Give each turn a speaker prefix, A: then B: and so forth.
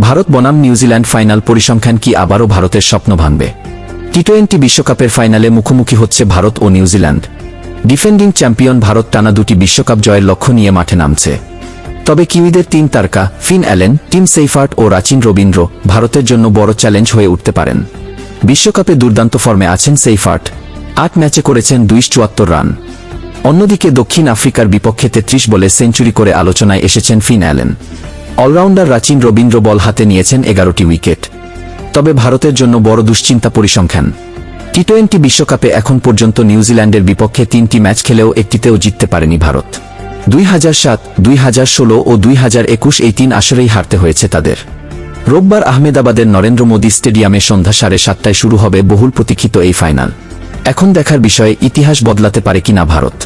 A: ভারত বনাম New Zealand final পরিসংখ্যান কি আবারও ভারতের স্বপ্ন ভাঙবে? টি-20 বিশ্বকাপের ফাইনালে মুখোমুখি হচ্ছে ভারত ও নিউজিল্যান্ড। ডিফেন্ডিং চ্যাম্পিয়ন ভারত টানা 2টি বিশ্বকাপ জয়ের লক্ষ্য নিয়ে মাঠে নামছে। তবে কিউইদের 3 তারকা ফিন অ্যালেন, টিম সেইফার্ট ও রাচিন রবীন্দ্র ভারতের জন্য বড় চ্যালেঞ্জ হয়ে উঠতে পারেন। বিশ্বকাপে দুর্দান্ত ফর্মে আছেন সেইফার্ট, 8 ম্যাচে করেছেন 274 রান। অন্যদিকে দক্ষিণ আফ্রিকার বিপক্ষে 33 বলে সেঞ্চুরি করে আলোচনায় এসেছেন Finn Allen. Allrounder Rachin Ravindra ball হাতে নিয়েছেন 11টি উইকেট। তবে ভারতের জন্য বড় দুশ্চিন্তা পরিসংখ্যান। টি-20 বিশ্বকাপে এখন পর্যন্ত নিউজিল্যান্ডের বিপক্ষে 3টি ম্যাচ খেলেও একটিতেও জিততে পারেনি ভারত। 2007, 2016 ও 2021 এই 3 আসরেই হারতে হয়েছে তাদের। রোববার আহমেদাবাদের নরেন্দ্র মোদী স্টেডিয়ামে সন্ধ্যা 7:30টায় শুরু হবে বহুল প্রতীক্ষিত এই ফাইনাল। এখন দেখার বিষয়ে ইতিহাস বদলাতে পারে কিনা ভারত।